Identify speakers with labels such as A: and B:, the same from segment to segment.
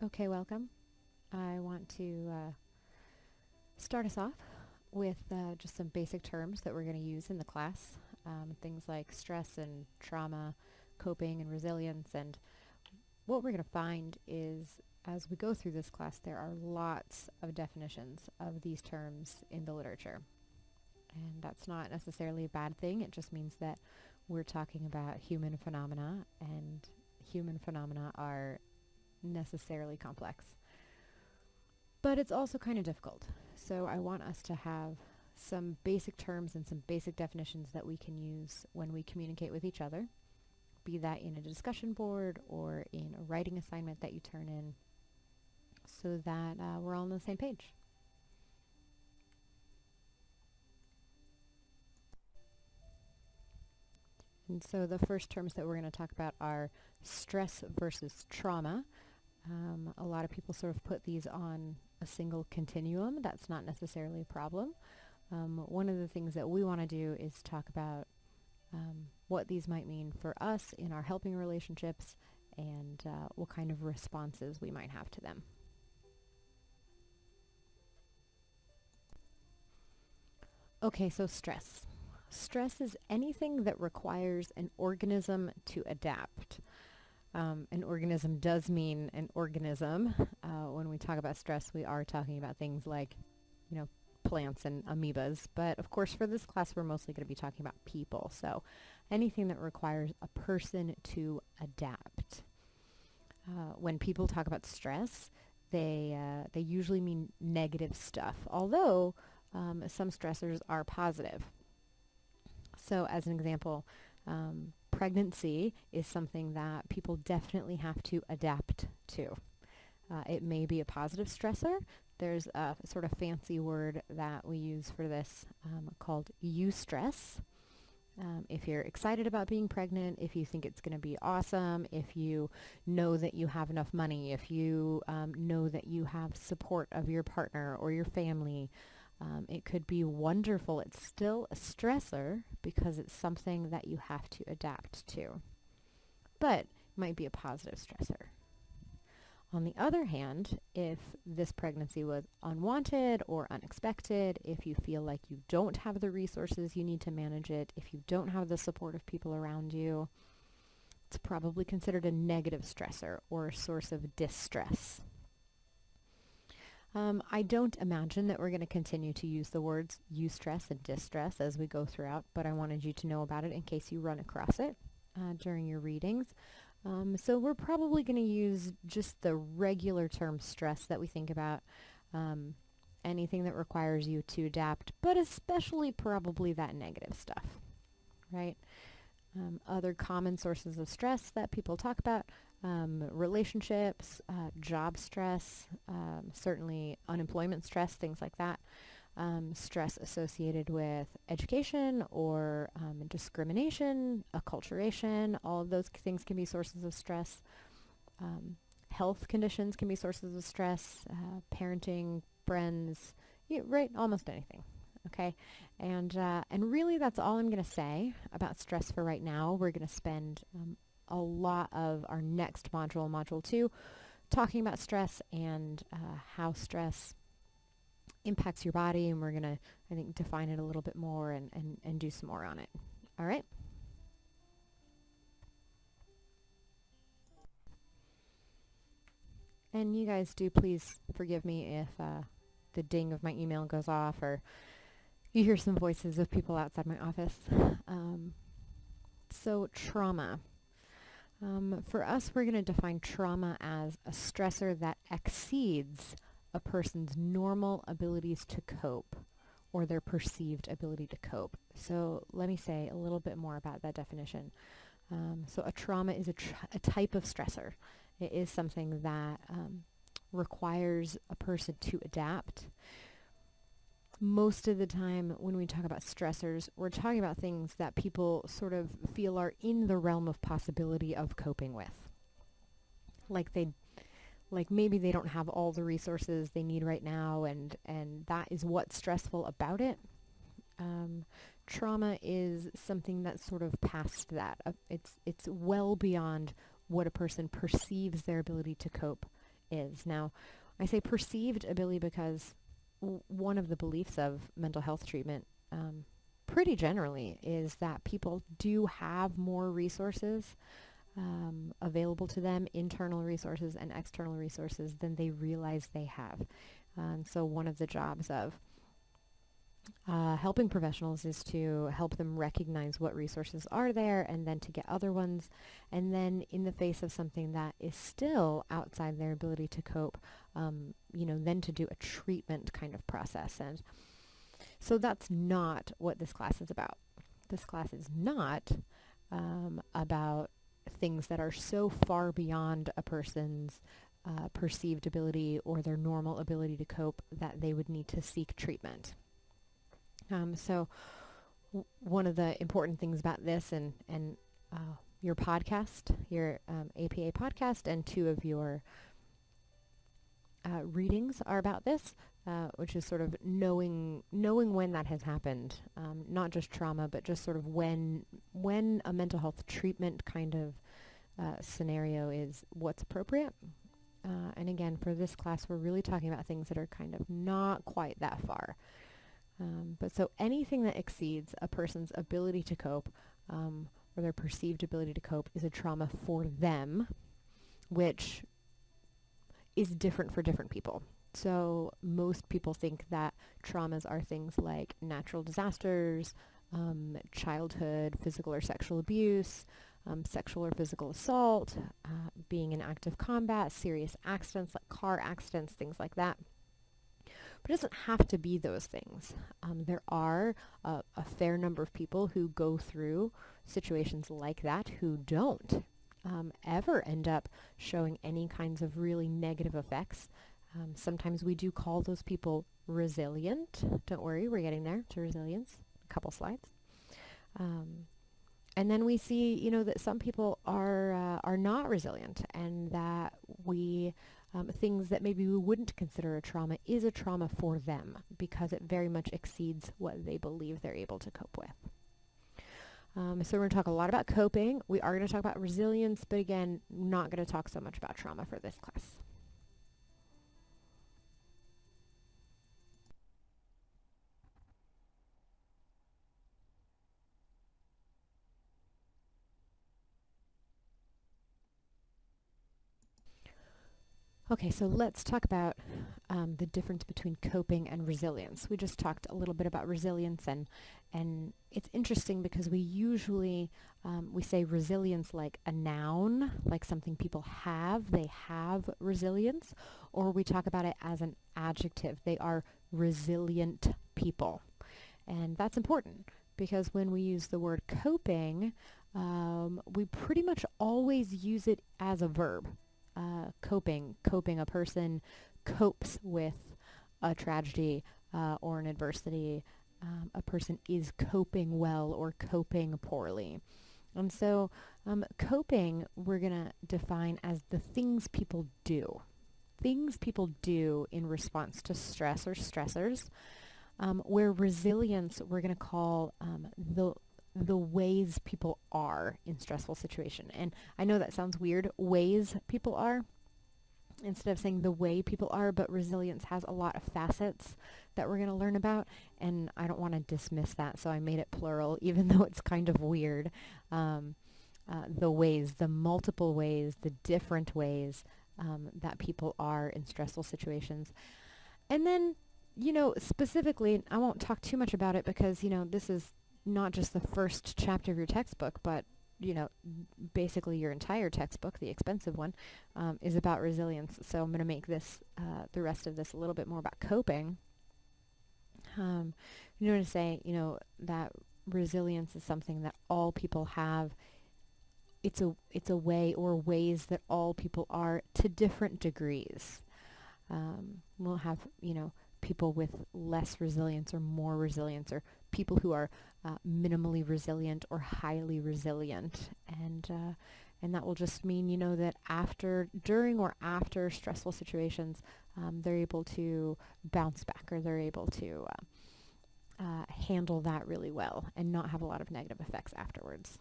A: Okay, welcome. I want to start us off with just some basic terms that we're going to use in the class. Things like stress and trauma, coping and resilience. And what we're going to find is as we go through this class, there are lots of definitions of these terms in the literature. And that's not necessarily a bad thing. It just means that we're talking about human phenomena, and human phenomena are necessarily complex. But it's also kind of difficult. So I want us to have some basic terms and some basic definitions that we can use when we communicate with each other, be that in a discussion board or in a writing assignment that you turn in, so that we're all on the same page. And so the first terms that we're going to talk about are stress versus trauma. A lot of people sort of put these on a single continuum. That's not necessarily a problem. One of the things that we want to do is talk about what these might mean for us in our helping relationships and what kind of responses we might have to them. Okay, so stress. Stress is anything that requires an organism to adapt. An organism does mean an organism. When we talk about stress, we are talking about things like, plants and amoebas. But of course, for this class, we're mostly going to be talking about people. So anything that requires a person to adapt. When people talk about stress, they usually mean negative stuff, although some stressors are positive. So as an example, pregnancy is something that people definitely have to adapt to. It may be a positive stressor. There's a sort of fancy word that we use for this called eustress. If you're excited about being pregnant, if you think it's going to be awesome, if you know that you have enough money, if you know that you have support of your partner or your family, it could be wonderful. It's still a stressor because it's something that you have to adapt to. But it might be a positive stressor. On the other hand, if this pregnancy was unwanted or unexpected, if you feel like you don't have the resources you need to manage it, if you don't have the support of people around you, it's probably considered a negative stressor or a source of distress. I don't imagine that we're going to continue to use the words eustress and distress as we go throughout, but I wanted you to know about it in case you run across it during your readings. So we're probably going to use just the regular term stress that we think about, anything that requires you to adapt, but especially probably that negative stuff, right? Other common sources of stress that people talk about, relationships, job stress, certainly unemployment stress, things like that. Stress associated with education or discrimination, acculturation, all of those things can be sources of stress. Health conditions can be sources of stress, parenting, friends, right, almost anything. Okay, and really that's all I'm going to say about stress for right now. We're going to spend a lot of our next module, Module 2, talking about stress and how stress impacts your body, and we're going to, I think, define it a little bit more and do some more on it. All right? And you guys do please forgive me if the ding of my email goes off or you hear some voices of people outside my office. So trauma. For us, we're going to define trauma as a stressor that exceeds a person's normal abilities to cope or their perceived ability to cope. So let me say a little bit more about that definition. So a trauma is a type of stressor. It is something that requires a person to adapt. Most of the time when we talk about stressors, we're talking about things that people sort of feel are in the realm of possibility of coping with. Like maybe they don't have all the resources they need right now, and that is what's stressful about it. Trauma is something that's sort of past that. It's well beyond what a person perceives their ability to cope is. Now, I say perceived ability because one of the beliefs of mental health treatment, pretty generally, is that people do have more resources available to them, internal resources and external resources, than they realize they have. And so one of the jobs of helping professionals is to help them recognize what resources are there, and then to get other ones, and then in the face of something that is still outside their ability to cope, then to do a treatment kind of process. And so that's not what this class is about. This class is not about things that are so far beyond a person's perceived ability or their normal ability to cope that they would need to seek treatment. So one of the important things about this and your podcast, your APA podcast, and two of your readings are about this, which is sort of knowing when that has happened, not just trauma, but just sort of when a mental health treatment kind of scenario is what's appropriate. And again, for this class, we're really talking about things that are kind of not quite that far. But so anything that exceeds a person's ability to cope, or their perceived ability to cope, is a trauma for them, which is different for different people. So most people think that traumas are things like natural disasters, childhood physical or sexual abuse, sexual or physical assault, being in active combat, serious accidents like car accidents, things like that. But it doesn't have to be those things. There are a fair number of people who go through situations like that who don't ever end up showing any kinds of really negative effects. Sometimes we do call those people resilient. Don't worry, we're getting there to resilience. A couple slides. And then we see, that some people are not resilient, and that things that maybe we wouldn't consider a trauma is a trauma for them because it very much exceeds what they believe they're able to cope with. So we're going to talk a lot about coping. We are going to talk about resilience, but again, not going to talk so much about trauma for this class. Okay, so let's talk about the difference between coping and resilience. We just talked a little bit about resilience, and it's interesting because we usually we say resilience like a noun, like something people have. They have resilience, or we talk about it as an adjective. They are resilient people, and that's important because when we use the word coping, we pretty much always use it as a verb. Coping, a person copes with a tragedy or an adversity. A person is coping well or coping poorly. And so coping we're going to define as the things people do. Things people do in response to stress or stressors, where resilience we're going to call the ways people are in stressful situation. And I know that sounds weird, ways people are, instead of saying the way people are, but resilience has a lot of facets that we're going to learn about, and I don't want to dismiss that, so I made it plural, even though it's kind of weird. The ways, the multiple ways, the different ways that people are in stressful situations. And then, specifically, I won't talk too much about it because, this is not just the first chapter of your textbook, but, basically your entire textbook, the expensive one, is about resilience. So I'm going to make this, the rest of this a little bit more about coping. To say, that resilience is something that all people have. It's a way or ways that all people are to different degrees. We'll have, people with less resilience or more resilience, or people who are minimally resilient or highly resilient, and that will just mean that during or after stressful situations, they're able to bounce back, or they're able to handle that really well and not have a lot of negative effects afterwards.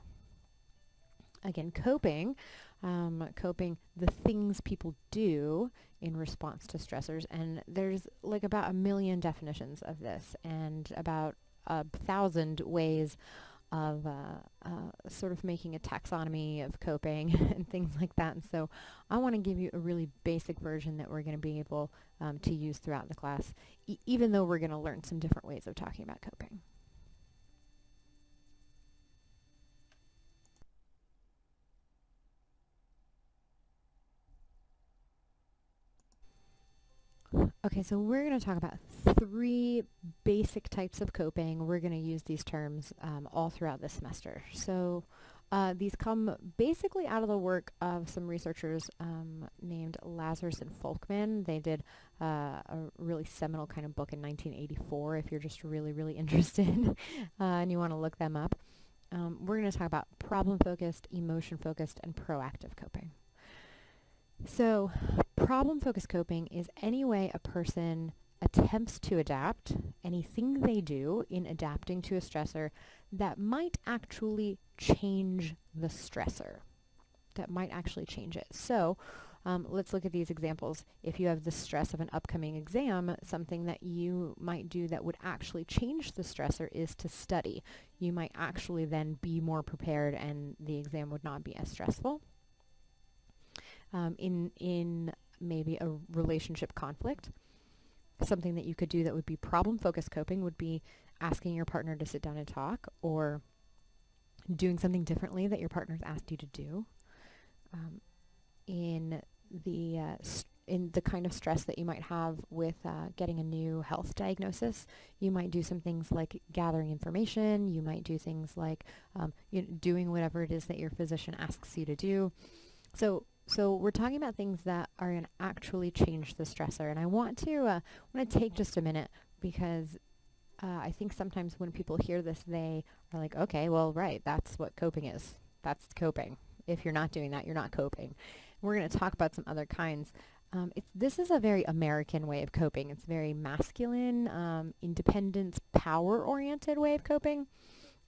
A: Again, coping, the things people do in response to stressors. And there's like about 1,000,000 definitions of this and about 1,000 ways of sort of making a taxonomy of coping and things like that. And so I want to give you a really basic version that we're going to be able to use throughout the class, even though we're going to learn some different ways of talking about coping. Okay, so we're going to talk about 3 basic types of coping. We're going to use these terms all throughout this semester. So these come basically out of the work of some researchers named Lazarus and Folkman. They did a really seminal kind of book in 1984 if you're just really, really interested and you want to look them up. We're going to talk about problem-focused, emotion-focused, and proactive coping. So problem-focused coping is any way a person attempts to adapt, anything they do in adapting to a stressor that might actually change the stressor, that might actually change it. So let's look at these examples. If you have the stress of an upcoming exam, something that you might do that would actually change the stressor is to study. You might actually then be more prepared and the exam would not be as stressful. In maybe a relationship conflict, something that you could do that would be problem-focused coping would be asking your partner to sit down and talk, or doing something differently that your partner's asked you to do. In the kind of stress that you might have with getting a new health diagnosis, you might do some things like gathering information. You might do things like doing whatever it is that your physician asks you to do. So we're talking about things that are going to actually change the stressor. And I want to take just a minute because I think sometimes when people hear this, they are like, okay, well, right, that's what coping is. That's coping. If you're not doing that, you're not coping. We're going to talk about some other kinds. This is a very American way of coping. It's very masculine, independent, power-oriented way of coping.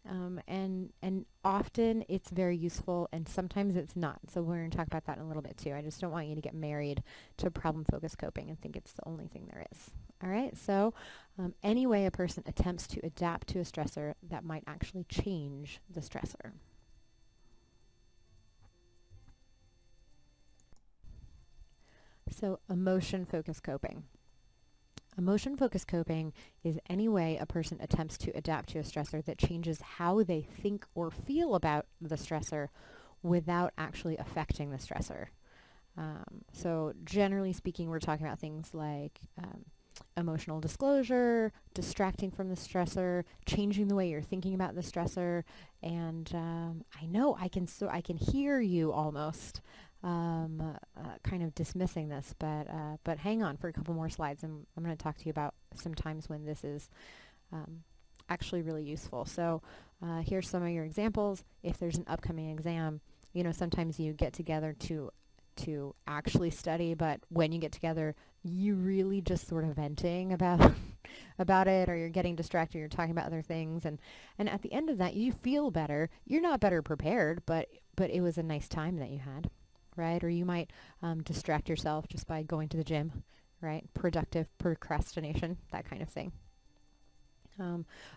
A: And often it's very useful and sometimes it's not. So we're going to talk about that in a little bit too. I just don't want you to get married to problem-focused coping and think it's the only thing there is. All right, so any way a person attempts to adapt to a stressor that might actually change the stressor. So emotion-focused coping. Emotion-focused coping is any way a person attempts to adapt to a stressor that changes how they think or feel about the stressor without actually affecting the stressor. So generally speaking, we're talking about things like emotional disclosure, distracting from the stressor, changing the way you're thinking about the stressor, and I know I can hear you almost kind of dismissing this, but hang on for a couple more slides, and I'm going to talk to you about some times when this is actually really useful. So here's some of your examples. If there's an upcoming exam, sometimes you get together to actually study, but when you get together, you really just sort of venting about about it, or you're getting distracted, you're talking about other things, and at the end of that, you feel better. You're not better prepared, but it was a nice time that you had. Right? Or you might distract yourself just by going to the gym, right? Productive procrastination, that kind of thing.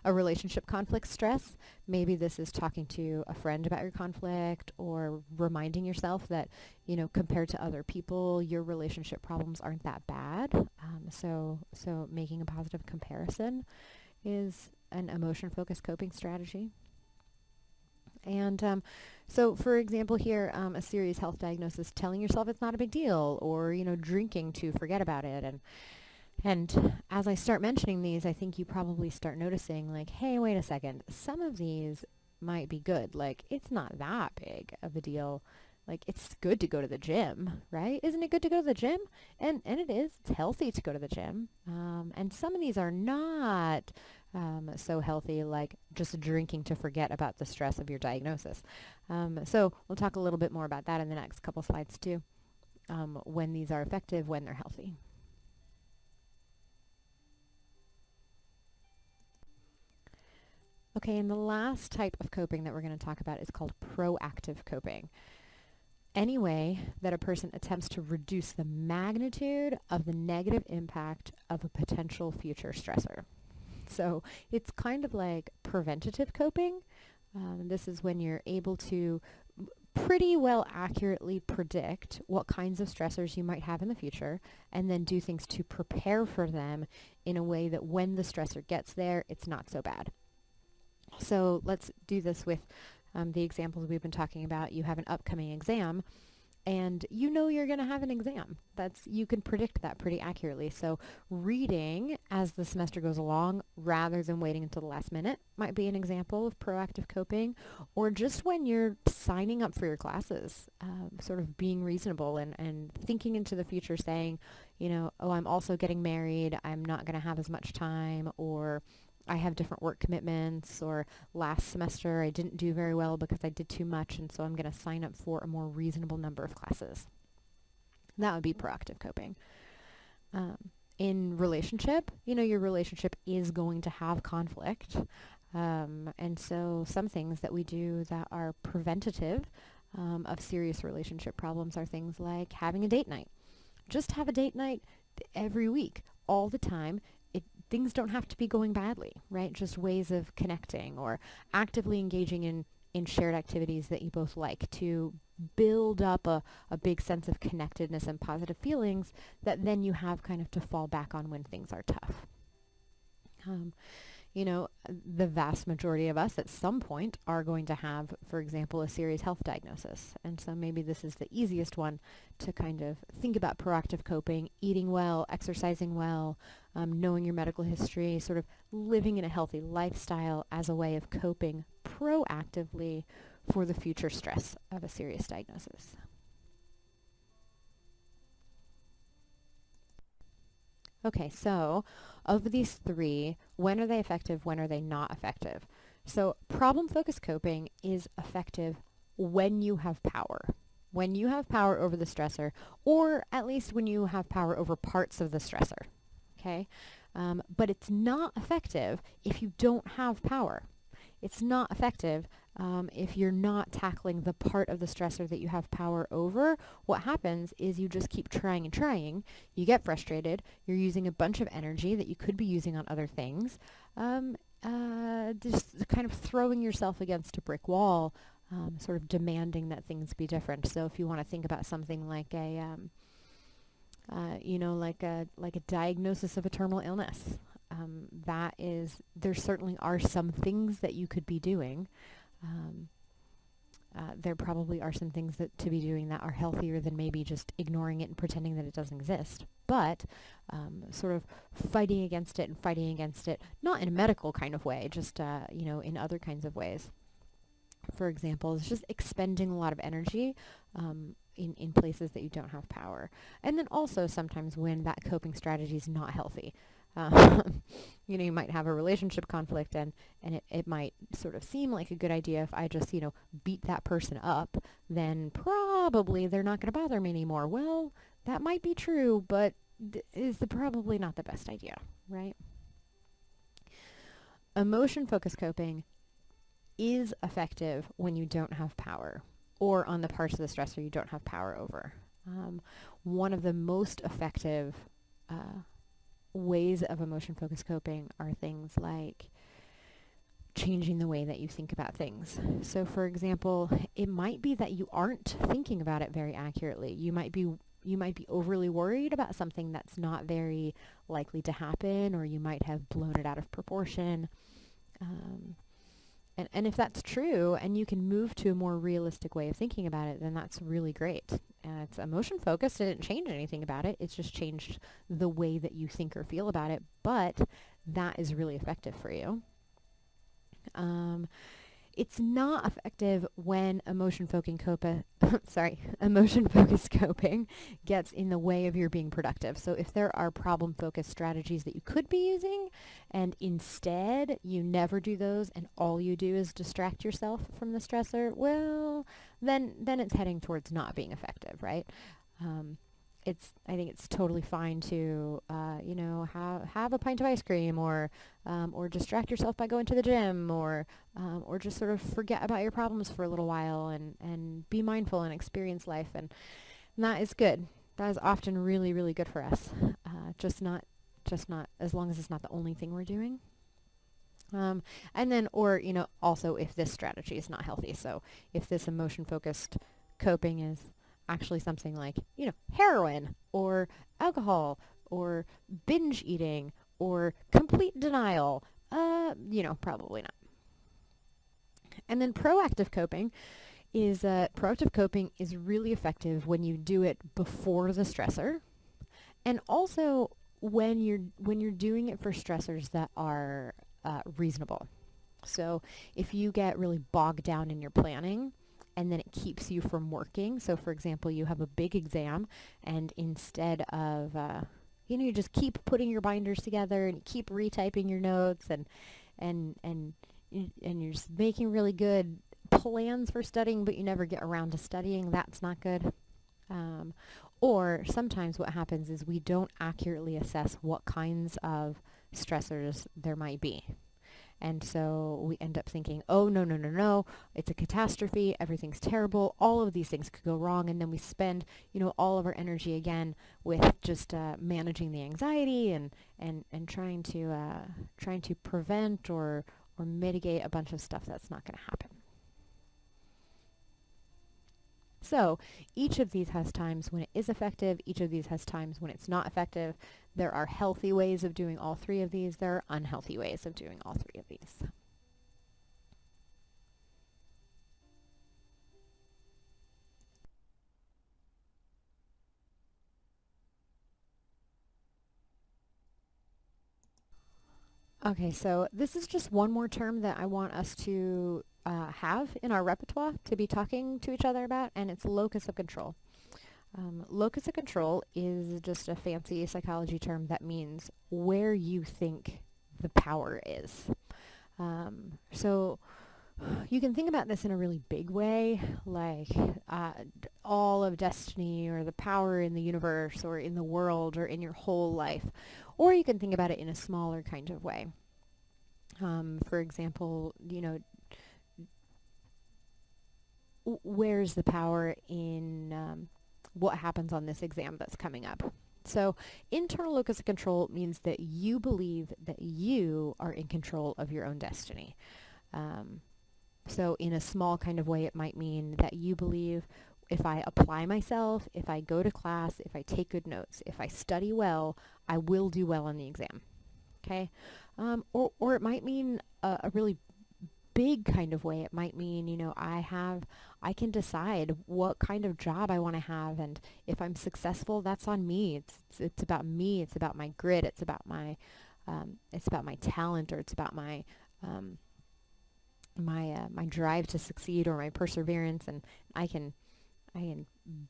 A: A relationship conflict stress, maybe this is talking to a friend about your conflict or reminding yourself that, compared to other people, your relationship problems aren't that bad. So making a positive comparison is an emotion-focused coping strategy. And so, for example, here, a serious health diagnosis, telling yourself it's not a big deal, or, drinking to forget about it. And as I start mentioning these, I think you probably start noticing, like, hey, wait a second, some of these might be good. Like, it's not that big of a deal. Like, it's good to go to the gym, right? Isn't it good to go to the gym? And it is. It's healthy to go to the gym. And some of these are not so healthy, like just drinking to forget about the stress of your diagnosis. So we'll talk a little bit more about that in the next couple slides too, when these are effective, when they're healthy. Okay, and the last type of coping that we're going to talk about is called proactive coping. Any way that a person attempts to reduce the magnitude of the negative impact of a potential future stressor. So it's kind of like preventative coping. This is when you're able to pretty well accurately predict what kinds of stressors you might have in the future and then do things to prepare for them in a way that when the stressor gets there, it's not so bad. So let's do this with the examples we've been talking about. You have an upcoming exam, and you know you're going to have an exam. You can predict that pretty accurately. So reading as the semester goes along rather than waiting until the last minute might be an example of proactive coping, or just when you're signing up for your classes, sort of being reasonable and thinking into the future, saying, oh, I'm also getting married, I'm not going to have as much time, or I have different work commitments, or last semester I didn't do very well because I did too much, and so I'm going to sign up for a more reasonable number of classes. That would be proactive coping. In relationship, your relationship is going to have conflict. And so some things that we do that are preventative of serious relationship problems are things like having a date night. Just have a date night every week, all the time. Things don't have to be going badly, right? Just ways of connecting or actively engaging in shared activities that you both like to build up a big sense of connectedness and positive feelings that then you have kind of to fall back on when things are tough. The vast majority of us at some point are going to have, for example, a serious health diagnosis. And so maybe this is the easiest one to kind of think about proactive coping: eating well, exercising well, knowing your medical history, sort of living in a healthy lifestyle as a way of coping proactively for the future stress of a serious diagnosis. Okay, so of these three, when are they effective? When are they not effective? So problem-focused coping is effective when you have power. When you have power over the stressor, or at least when you have power over parts of the stressor. Okay? But it's not effective if you don't have power. It's not effective if you're not tackling the part of the stressor that you have power over. What happens is you just keep trying and trying. You get frustrated. You're using a bunch of energy that you could be using on other things. Just kind of throwing yourself against a brick wall, sort of demanding that things be different. So if you want to think about something like like a diagnosis of a terminal illness, there certainly are some things that you could be doing. There probably are some things to be doing that are healthier than maybe just ignoring it and pretending that it doesn't exist. But sort of fighting against it, not in a medical kind of way, just in other kinds of ways. For example, it's just expending a lot of energy in places that you don't have power. And then also sometimes when that coping strategy is not healthy. You might have a relationship conflict and it might sort of seem like a good idea if I just, beat that person up, then probably they're not going to bother me anymore. Well, that might be true, but is probably not the best idea, right? Emotion-focused coping is effective when you don't have power, or on the parts of the stressor you don't have power over. One of the most effective ways of emotion-focused coping are things like changing the way that you think about things. So, for example, it might be that you aren't thinking about it very accurately. You might be overly worried about something that's not very likely to happen, or you might have blown it out of proportion. And if that's true, and you can move to a more realistic way of thinking about it, then that's really great. It's emotion-focused. It didn't change anything about it. It's just changed the way that you think or feel about it. But that is really effective for you. It's not effective when emotion-focused coping gets in the way of your being productive. So if there are problem-focused strategies that you could be using, and instead you never do those, and all you do is distract yourself from the stressor, well, then it's heading towards not being effective, right? I think it's totally fine to, have a pint of ice cream, or distract yourself by going to the gym, or just sort of forget about your problems for a little while and be mindful and experience life. And that is good. That is often really, really good for us. Just not as long as it's not the only thing we're doing. And then, or, also if this strategy is not healthy. So if this emotion-focused coping is actually something like, heroin or alcohol or binge eating or complete denial, probably not. And then proactive coping is really effective when you do it before the stressor, and also when you're doing it for stressors that are reasonable. So if you get really bogged down in your planning and then it keeps you from working. So for example, you have a big exam, and instead of, you just keep putting your binders together and you keep retyping your notes, and you're just making really good plans for studying, but you never get around to studying. That's not good. Or sometimes what happens is we don't accurately assess what kinds of stressors there might be. And so we end up thinking, oh, no, it's a catastrophe, everything's terrible, all of these things could go wrong, and then we spend, all of our energy again with just managing the anxiety and trying to prevent or mitigate a bunch of stuff that's not going to happen. So each of these has times when it is effective. Each of these has times when it's not effective. There are healthy ways of doing all three of these. There are unhealthy ways of doing all three of these. Okay, so this is just one more term that I want us to have in our repertoire to be talking to each other about, and it's locus of control. Locus of control is just a fancy psychology term that means where you think the power is. So you can think about this in a really big way, like all of destiny, or the power in the universe, or in the world, or in your whole life. Or you can think about it in a smaller kind of way. For example, where's the power in what happens on this exam that's coming up? So internal locus of control means that you believe that you are in control of your own destiny. So in a small kind of way, it might mean that you believe, if I apply myself, if I go to class, if I take good notes, if I study well, I will do well on the exam. Okay? Or it might mean a really big kind of way. It might mean, I can decide what kind of job I want to have, and if I'm successful, that's on me. It's about me. It's about my grit. It's about my talent, or it's about my drive to succeed, or my perseverance, and I can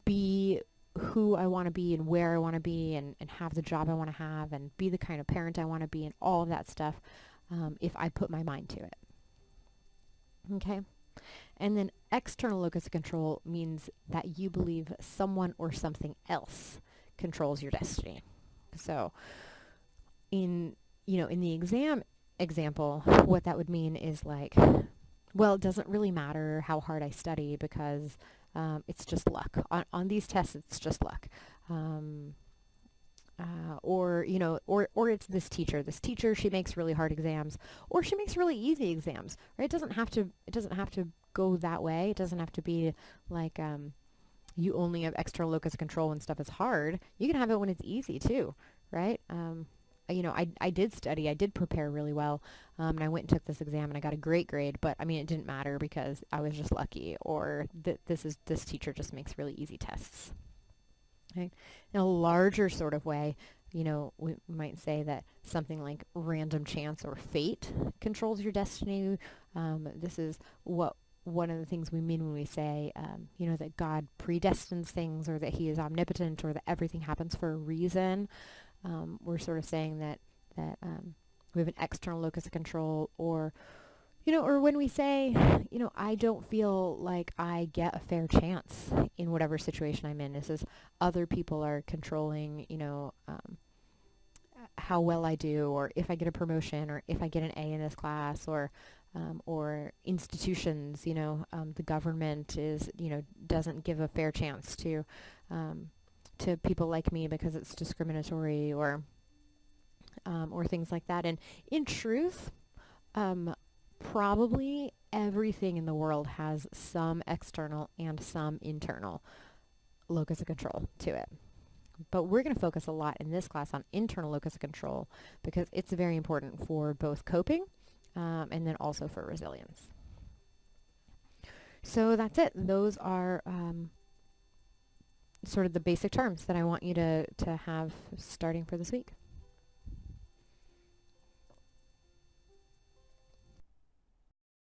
A: be who I want to be and where I want to be, and have the job I want to have, and be the kind of parent I want to be, and all of that stuff, if I put my mind to it. Okay? And then external locus of control means that you believe someone or something else controls your destiny. So in the exam example, what that would mean is like, well, it doesn't really matter how hard I study because it's just luck. On these tests, it's just luck. Or it's this teacher. This teacher, she makes really hard exams, or she makes really easy exams. Right? It doesn't have to go that way. It doesn't have to be like you only have external locus of control when stuff is hard. You can have it when it's easy too, right? I did study. I did prepare really well, and I went and took this exam, and I got a great grade. But I mean, it didn't matter because I was just lucky, or this teacher just makes really easy tests. Okay. In a larger sort of way, we might say that something like random chance or fate controls your destiny. This is one of the things we mean when we say, that God predestines things, or that He is omnipotent, or that everything happens for a reason. We're sort of saying that we have an external locus of control, or Or when we say, I don't feel like I get a fair chance in whatever situation I'm in. This is other people are controlling, how well I do, or if I get a promotion, or if I get an A in this class, or institutions, the government doesn't give a fair chance to people like me because it's discriminatory, or things like that. And in truth, probably everything in the world has some external and some internal locus of control to it. But we're going to focus a lot in this class on internal locus of control because it's very important for both coping and then also for resilience. So that's it. Those are sort of the basic terms that I want you to have starting for this week.